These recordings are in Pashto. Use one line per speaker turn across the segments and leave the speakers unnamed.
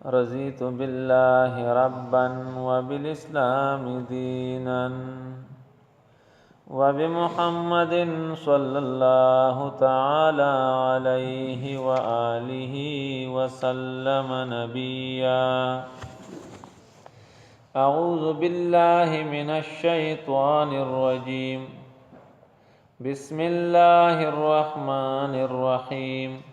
رضيت بالله ربا وبالإسلام دينا وبمحمد صلى الله تعالى عليه وآله وسلم نبيا أعوذ بالله من الشيطان الرجيم بسم الله الرحمن الرحيم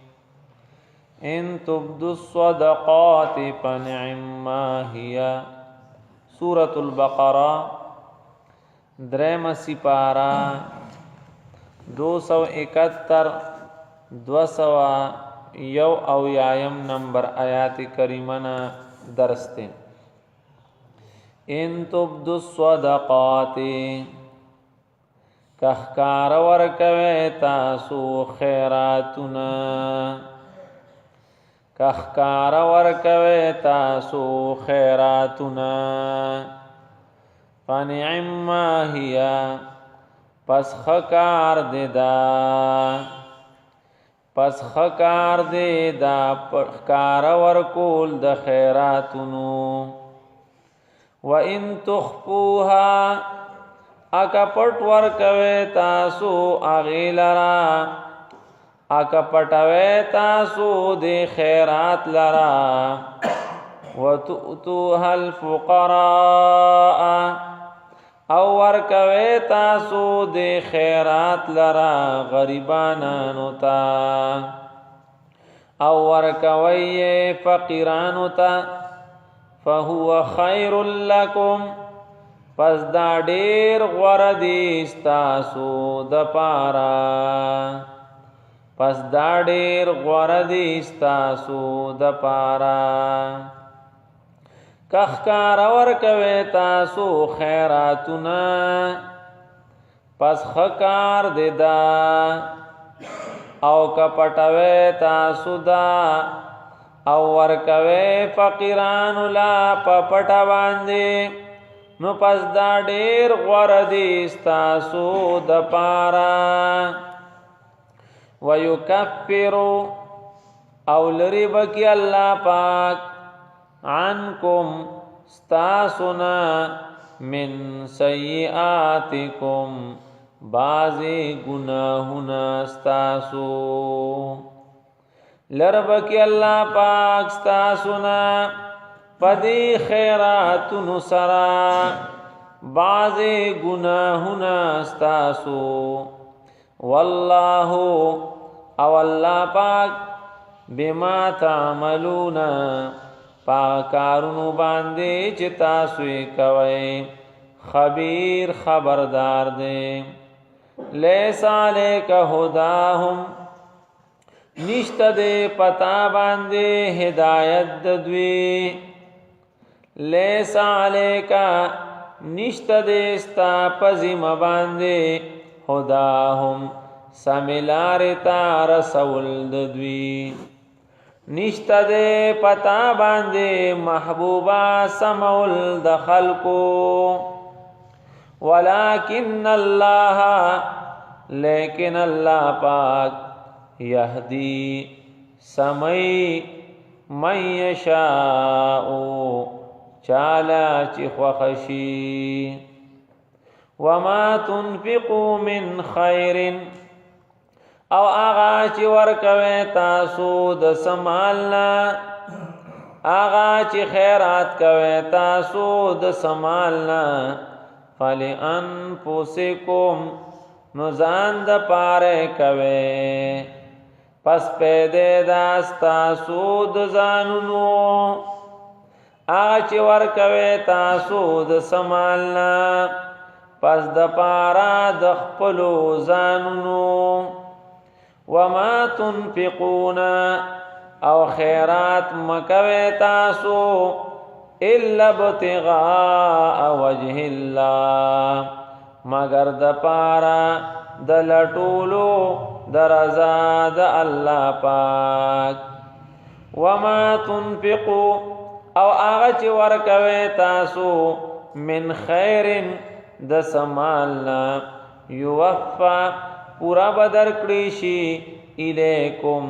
إن تبدوا الصدقات فنعما هي سورة البقرة درم سپارا 271 201 نمبر آیات کریمنا درستے ان تبدوا الصدقات کخکار ورکوی تاسو خیراتنا کخکار ورکوی تاسو خیراتنا فنعما هي پس خکار دیدا پخکار ورکول د خیراتنو وَإِن تُخْفُوهَا اکا پټ ورکوی تاسو اغیلرا اکا پټوی تاسو دی خیرات لرا وَتُؤْتُوهَا الْفُقَرَاءَ او ورکوی تاسو دی خیرات لرا غریبانانو تا او ورکوی فقیرانو تا فهو خیر لکم پس دا ډیر غوړه دي ستاسو د پاره کخکار ورکوی تاسو خیراتنا پس خکار دیدا او کپټوی تاسو دا او ورکوی فقیرانو لا پپټا باندې نو پس دا ډیر غوړه دي ستاسو د پاره ويكفر او لری بکی الله پاک عنکم ستاسنا من سیئاتکم بازی گناہنا ستاسو لربکی اللہ پاک ستاسنا پدی خیراتن سرا بازی گناہنا ستاسو واللہ او اللہ پاک بما تعملون پاکارونو باندې چې تاسو یې کوئ خبیر خبردار دی لیس علیک هداهم نشته دې پتا باندې هدایت د دوی لیس علیک نشته دې ستا پزیم باندې هداهم سملار تا رسول د دوی نشته دې پتا باندې محبوبا سمول د خلقو ولكن الله لیکن الله پاک یهدی سمئی من یشاء چالا چی خوخشی وما تنفقوا من خیر او آغا چی ورکوی تاسو د سمالنا آغا چی خیرات کوی تاسو د سمالنا فلانفسکم نزان د پاره کوی پس پیده داستاسو د زانونو آغا چی ورکوی تاسو د سمالنا پس د پارا د خپلو زانونو وما تنفقون او خیرات مکوی تاسو الا ابتغاء وجه الله مگر د پارا د لټولو د رضا د الله پاک. وما تنفقوا او هغه چې ورکوي تاسو من خیر د سمالنا یوفا پورا بدر کړی شي الیکم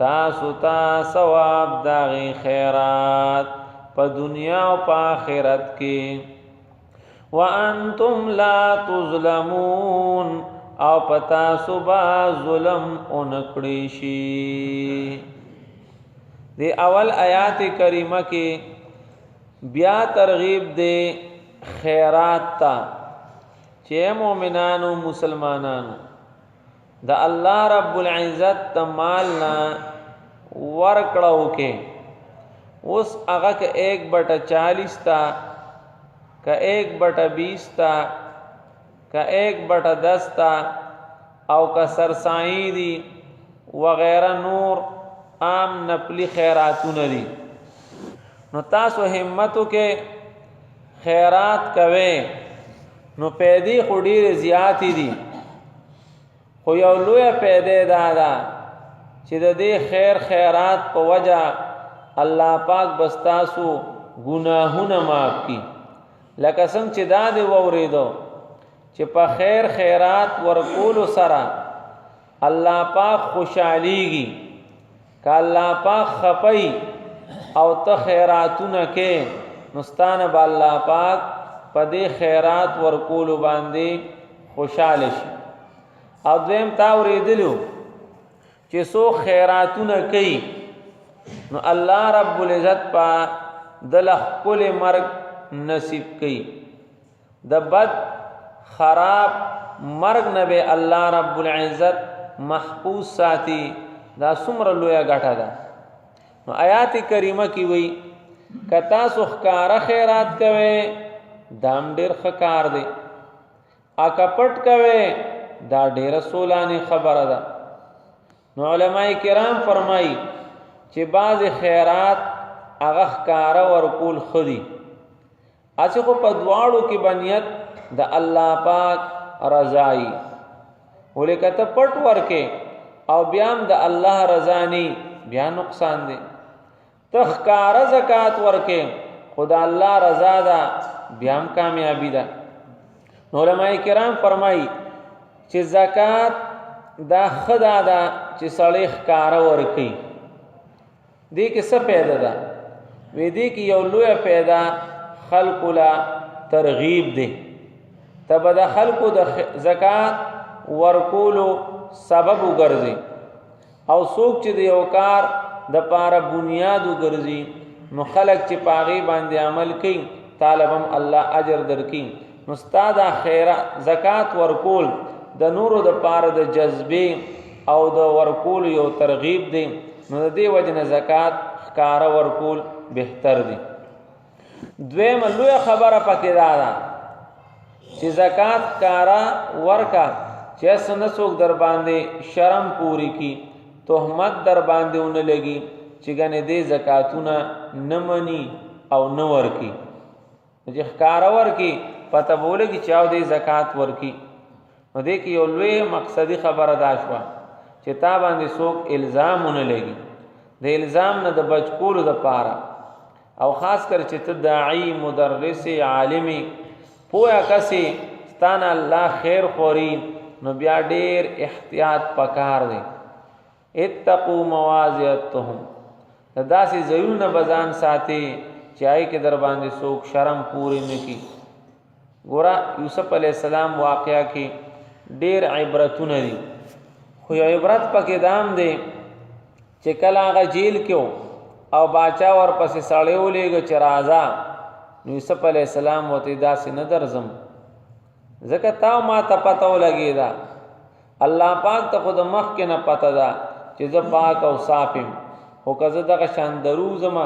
تاسو ته ثواب دغه خیرات په دنیا او په آخرت کې. وانتم لا تظلمون او پتا صبح ظلم اونکړی شي. دی اول آیات کریمه کې بیا ترغیب دی خیرات تا چې مؤمنانو مسلمانانو د الله رب العزت تمالنا ورکړو کې اوس هغه کې 1/40 تا کا 1/20 تا کا 1/10 تا او کا سرسائی دی وغیرہ نور عام نفلی خیراتونه دي. نو تاسو همتو کې خیرات کوي نو پیدي خډیر زیاتی دي خو یو لوی پیدې دادا چې د دې خیر خیرات په وجه الله پاک بستاسو گناهونه معاف کی. لکه څنګه چې دا دی ووریدو چې په خیر خیرات ورکول سره الله پاک خوشاليږي که الله پاک خپي او ته خیراتونه کې نستانه به الله پاک په دې خیرات ورکول باندې خوشاله شي. او دویم تا ورېدلو چې سو خیراتونه کوي نو الله رب العزت په دل خپل مرګ نصیب کوي. د بد خراب مرګ نه به الله رب العزت محفوظ ساتي. دا څومره لویه ګټه ده. نو آیات کریمه کې وایي کتا سو ښکارا خیرات کوي دام ډیر ښکار دی اکا پټ کوي دا ډیر سولانه خبره ده. نو علماء کرام فرمایي چې بعض خیرات هغه ښکارا ورکول خدي اڅه کو په دواړو کې بنیت د الله پاک رضای ولیکته پټ ورکه او بیا د الله رضا نه بیا نقصان دی. تخکار زکات ورکه خدا الله رضا ده بیا هم کامیابی ده. علماء کرام فرمایي چې زکات دا خدا ده چې سړی ښکار ورکي. دې کې څه پیدا ده؟ وې دې کې یو لوی پیدا خلق لا ترغیب دی. تب د خلقو د زکات ورکولو سبب وګرځي او څوک چې د یو کار د پاره بنیاد وګرځي نو خلق چې پاغي باندې عمل کوي طالبم الله اجر درکې. نو استاد خیره زکات ورکول د نورو د پاره د جذبه او د ورکول یو ترغیب دی. نو د دې وجنه زکات ښکارا ورکول بهتر دی. دویم لوی خبره پکې ده چې زکات ښکارا ورکا چې څنګه څوک در باندې شرم پوری کی تهمت در باندې ونه لګي چې ګنې دې زکاتونه نه مني او نه ورکی. چې ښکارا ورکی پته بوله کی چاو دې زکات ورکی. نو دې کې یو لوی مقصدی خبره دا شو چې تا باندې څوک الزام ونه لګي. د الزام نه د بچکولو د پاره او خاص کر چې ته داعی مدرس عالمی پویا کسي ستانه الله خیر خوري نو بیا ډیر احتیاط پکار دی. اتقوا موازیتهم داسې زیونه بزان ساتي چې آی کې در باندې څوک شرم پوری نه کی. ګورا یوسف علی السلام واقعیا کې ډیر عبرتونه دي خو یو عبرت پکې دام دی چې کله هغه جیل کې او باچا ور پسې سړی ولېږه چې راځه یوسف علی السلام وته داسې نه درځم ځکه تا ما ته پته ولګی دا الله پاک ته خود مخ کې نه پته ده چې زه پاک او صافم خو که زه دغه شان دروزم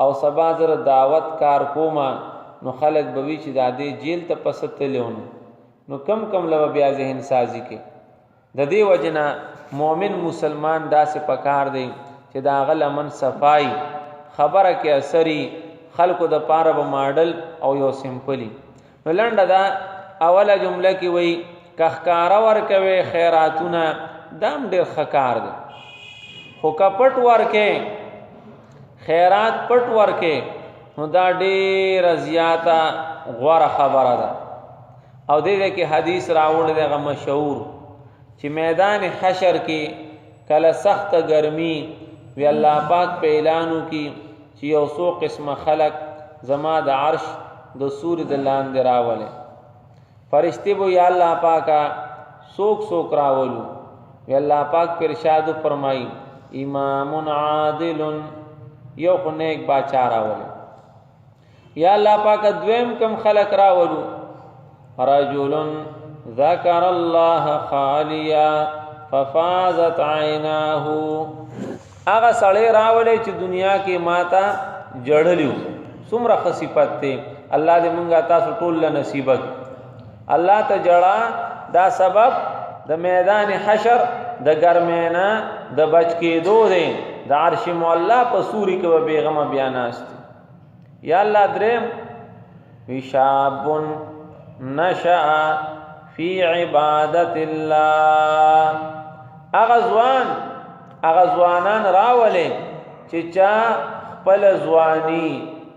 او سبا زر دعوت کار کوما نو خلق بوي چې دا دې جیل ته پستلون نو کم کم لو بیا ذهن سازي کې د دې وجنه مؤمن مسلمان داسې پکار دی چې دا غل من صفای خبره کې اثري خلکو د پاره به ماډل او یو سمپلی. نو لنډه دا اوله جمله کې وایي که ښکاره ورکوې خیراتونه دام ډېر ښه کار دی، خو که پټ ورکې خیرات پټ ورکې نو دا ډېره زیاته غوره خبره ده. او دې کې حدیث راوړی دی هغه مشهور چې میدان حشر کې کله سخته ګرمي وی الله پاک په اعلان وکړي چې یو څو قسمه خلق زما د عرش د سوري د لاندې راولي. فرشتي به یا الله پاکه څوک څوک راولو؟ وی الله پاک په ارشاد فرمایي امام عادل، یو خو نیک باچا راولي. یا الله پاکه دویم کم خلق راولو؟ رجل ذکر الله خالیا ففازت عیناه، هغه سړی راولي چې دنیا کې ماته جړلیو. څومره ښه صفت دی، الله دې مونږه تاسو ټول له نصیب کړي. الله ته جړه دا سبب د میدان حشر د ګرمینا د بچ کېدو دی، د عرش مولا په سوري کې به بیغمه بیا ناست. یا الله دریم شاب نشأ فی عبادت الله، هغه ځوانان راولي چې چا خپل ځواني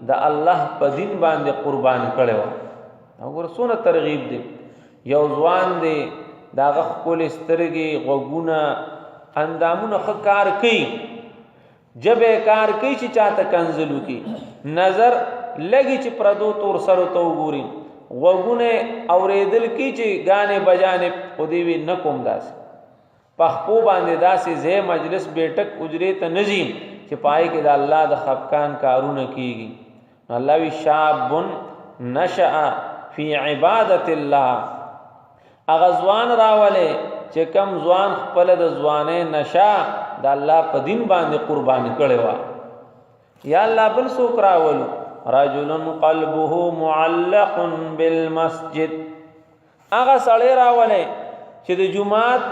د الله په دین باندې قربان کړي و. وګوره څونه ترغیب دی. یو ځوان دی داغه خپل سترګې غوږونه اندامونه ښه کار کوي، جبه کار کوي چې چاته کنزلو کی، نظر لګي چې پردو تور سره تو ګوري، غوږونه اوریدل کی چې غانې بجانې خودي وی نه کوم داس پخپو باندې داسې زه مجلس بیٹک اجرې ته نزي چې پای کې د الله د خفقان کارونه کیږي. الله وی شاب نشأ فی عبادت الله، اغزوان راولې چې کم ځوان خپل د ځوانې نشا د الله په دین باندې قربان کړي وا. یا الله بل څوک راولو؟ رجل قلبه معلق بالمسجد، هغه سړی راولې چې د جمعات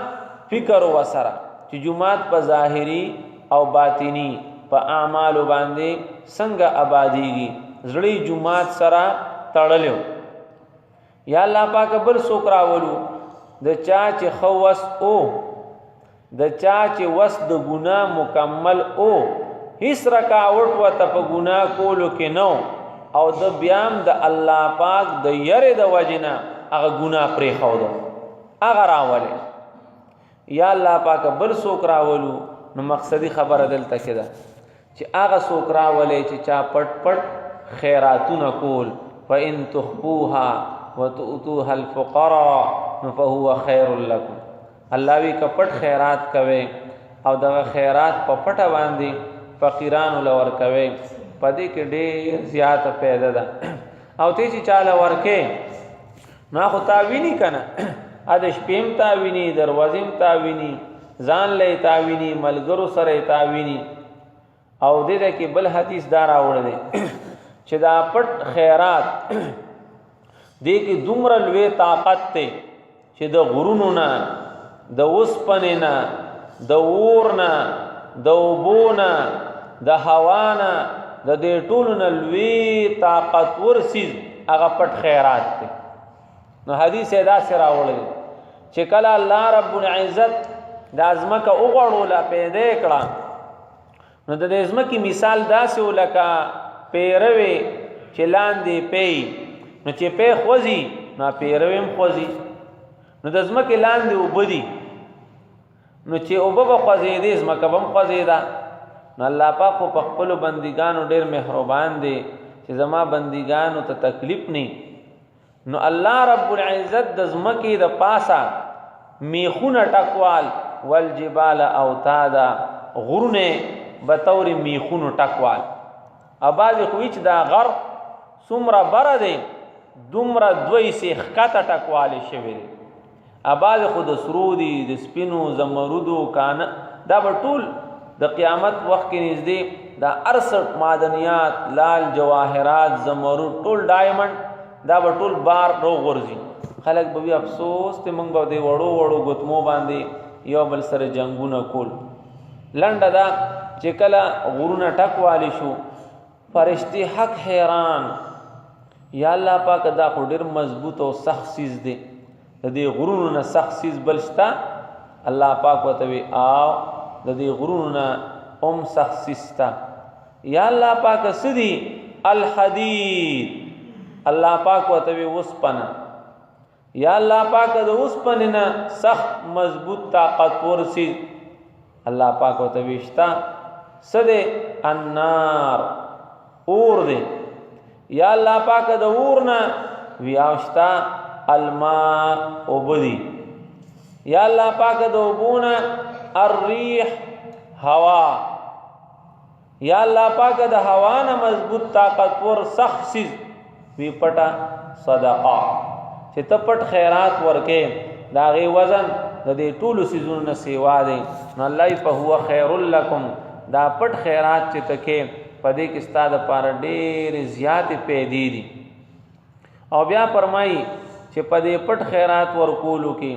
فکر وسره، چې جمعات په ظاهری او باطینی په اعمال باندې څنګه آبادیږي، زړی جمعات سره تړلیو. یا الله پاک بل څوک راولو؟ د چا چې خوس او د چا چې وس د ګناه مکمل او هیڅ رکاوټ وته په ګناه کولو کې نو، او د بیام د الله پاک د یری د وجنه هغه ګناه پرې خو دو هغه راولې. یا الله پاک بل څوک راولو؟ نو مقصدی خبره دلته کې ده چې هغه څوک راولې چې چا پټ پټ خیراتونه کول، فإن تخفوها وتؤتوها الفقراء فهو خير لكم. الله وی کپټ خیرات کوي او دغه خیرات په پټه باندې فقیرانو لور کوي، پدې کې ډېر زیاته پیدا ده. او ته چې چاله ورکه نه خو تاوینی کنه، ا د شپیم تاوینی، دروازیم تاوینی، ځان له تاوینی، ملګرو سره تاوینی. او دې کې بل حدیث دار راوړل چې دا پټ خیرات دې کې دومره لوی طاقت ته چې د غرونو نه، د وسپنې نه، د اور نه، د اوبو نه، د هوا نه، د دې ټولو نه لوی طاقتور سیز هغه پټ خیرات دی. نو حدیث دا سره راوړل چې کله الله رب العزت د ازمکه وګړوله پیدا کړه، نو د ازمکه مثال داسې ولکه پیروي چې لاندې پی، نو چې پی خوځي نو پیرویم خوځي، نو د ازمکه لاندې وبدي، نو چې او به خوځي دې ازمکه بم خوځي دا. نو الله پاک په خپل بندګانو ډېر مهربان دی چې زما بندګانو ته تکلیف نه. نو الله رب العزت د ازمکه د پاسا میخونه ټکوال والجبال اوتادا، غرونه بطور میخونو ټکوال. اباز خویچ دا غر سمره بره دی دومره دوی سي خکته ټکواله شوی دی. اباز خود سرودی د سپینو زمرودو کانه دا ټول د قیامت وخت کې نږدې دا 68 معدنیات، لال جواهرات، زمرود، ټول ډایمنډ دا ټول بار رو غورځي. خلک به افسوس ته مونږ به دی وړو وړو غتمو باندې یو بل سره جنگونه کول. لنډه دا چې کله غرونه ټکوالی شو فرشتي حق حیران یا الله پاک دا خو ډیر مضبوط او سخت سیز دی د دې غرونو نه سخت سیز بلشتا الله پاک وتوي او د دې غرونو نه سخت سیستا یا الله پاک سدي الحديد الله پاک وتوي وسپنه یا الله پاک د وسپنه نه سخت مضبوط طاقتور سیز الله پاک وتوي شتا سده النار اور دی یا الله پاک د اورنا ویاوشتا الماء وبدی یا الله پاک د وبونا الريح هوا یا الله پاک د هوا نه مضبوط طاقتور سخت سیز وی پټا صدقه چې ته پټ خیرات ورکې دا غي وزن د دې ټولو سيزونو نه سیوا دی نو الله په هو خیر لکم دا پټ خیرات چې تکې پدې کې ستاد پر ډېر زیات پیدې دي او بیا فرمایي چې پدې پټ خیرات ورکولو کې